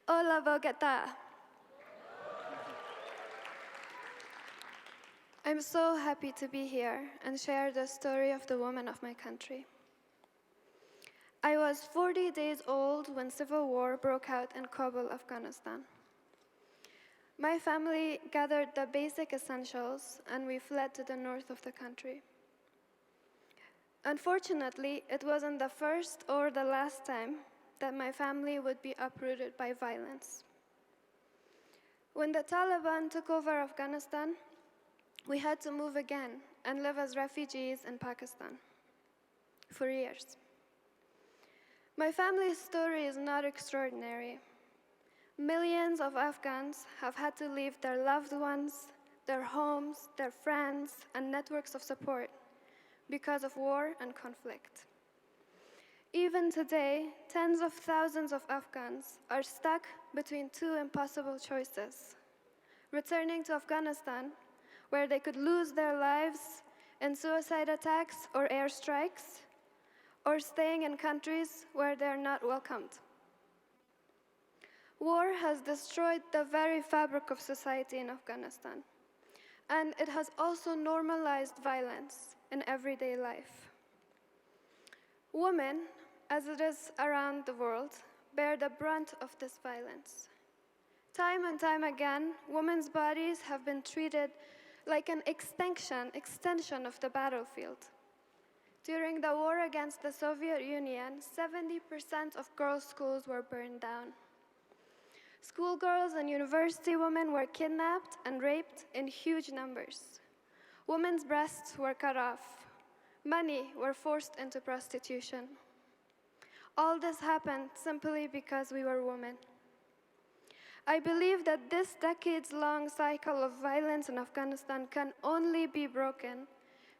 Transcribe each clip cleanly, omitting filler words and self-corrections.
Hola, Bogotá. I'm so happy to be here and share the story of the women of my country. I was 40 days old when civil war broke out in Kabul, Afghanistan. My family gathered the basic essentials and we fled to the north of the country. Unfortunately, it wasn't the first or the last time that my family would be uprooted by violence. When the Taliban took over Afghanistan, we had to move again and live as refugees in Pakistan for years. My family's story is not extraordinary. Millions of Afghans have had to leave their loved ones, their homes, their friends, and networks of support because of war and conflict. Even today, tens of thousands of Afghans are stuck between two impossible choices: returning to Afghanistan, where they could lose their lives in suicide attacks or airstrikes, or staying in countries where they're not welcomed. War has destroyed the very fabric of society in Afghanistan, and it has also normalized violence in everyday life. Women, as it is around the world, bear the brunt of this violence. Time and time again, women's bodies have been treated like an extension of the battlefield. During the war against the Soviet Union, 70% of girls' schools were burned down. Schoolgirls and university women were kidnapped and raped in huge numbers. Women's breasts were cut off. Many were forced into prostitution. All this happened simply because we were women. I believe that this decades-long cycle of violence in Afghanistan can only be broken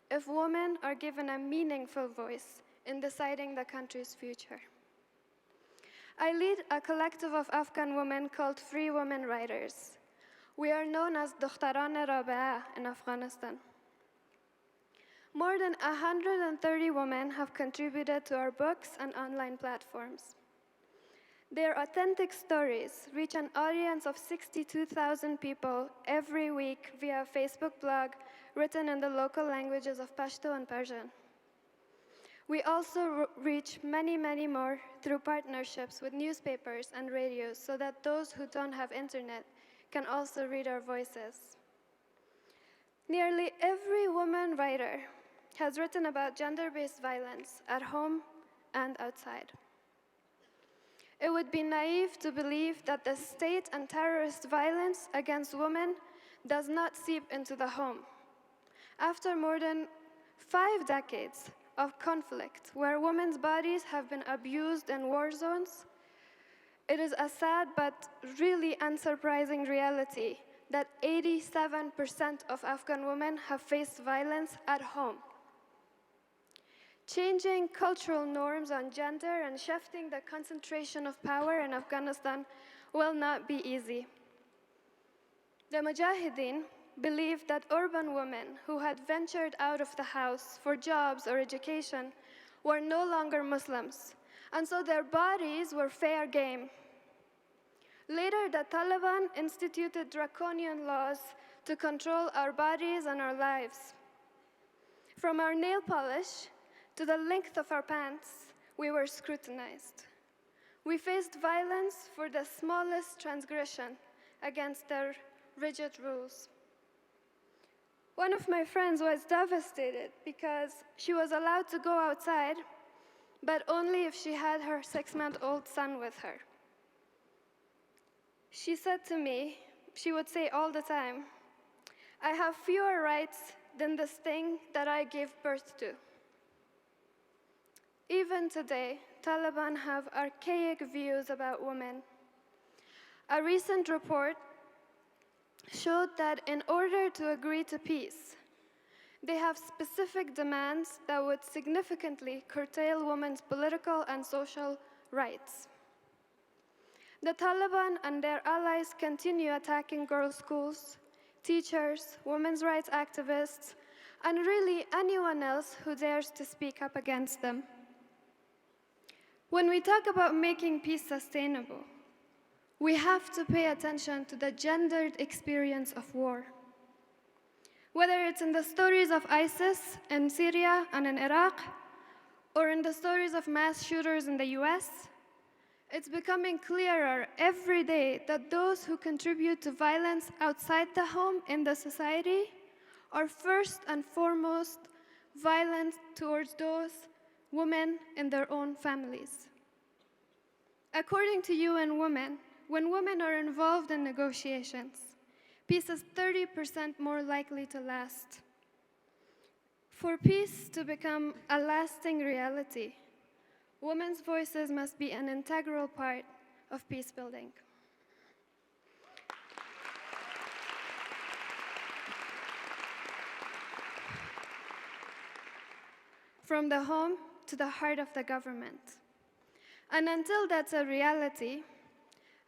if women are given a meaningful voice in deciding the country's future. I lead a collective of Afghan women called Free Women Writers. We are known as Dukhtaran Rabi'a in Afghanistan. More than 130 women have contributed to our books and online platforms. Their authentic stories reach an audience of 62,000 people every week via a Facebook blog written in the local languages of Pashto and Persian. We also reach many, many more through partnerships with newspapers and radios so that those who don't have internet can also read our voices. Nearly every woman writer has written about gender-based violence at home and outside. It would be naive to believe that the state and terrorist violence against women does not seep into the home. After more than 5 decades of conflict where women's bodies have been abused in war zones, it is a sad but really unsurprising reality that 87% of Afghan women have faced violence at home. Changing cultural norms on gender and shifting the concentration of power in Afghanistan will not be easy. The Mujahideen believed that urban women who had ventured out of the house for jobs or education were no longer Muslims, and so their bodies were fair game. Later, the Taliban instituted draconian laws to control our bodies and our lives. From our nail polish to the length of our pants, we were scrutinized. We faced violence for the smallest transgression against their rigid rules. One of my friends was devastated because she was allowed to go outside, but only if she had her 6-month-old son with her. She said to me, she would say all the time, "I have fewer rights than this thing that I gave birth to." Even today, Taliban have archaic views about women. A recent report showed that in order to agree to peace, they have specific demands that would significantly curtail women's political and social rights. The Taliban and their allies continue attacking girls' schools, teachers, women's rights activists, and really anyone else who dares to speak up against them. When we talk about making peace sustainable, We have to pay attention to the gendered experience of war. Whether it's in the stories of ISIS in Syria and in Iraq, or in the stories of mass shooters in the US, it's becoming clearer every day that those who contribute to violence outside the home in the society are first and foremost violent towards those women in their own families. According to UN Women, when women are involved in negotiations, peace is 30% more likely to last. For peace to become a lasting reality, women's voices must be an integral part of peace building. From the home to the heart of the government. And until that's a reality,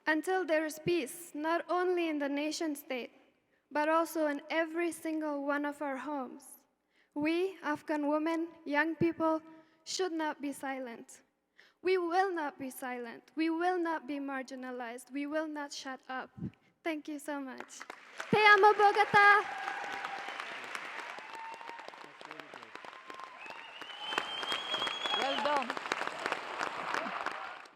until there is peace, not only in the nation state, but also in every single one of our homes, we, Afghan women, young people, should not be silent. We will not be silent. We will not be marginalized. We will not shut up. Thank you so much. Te amo, Bogotá!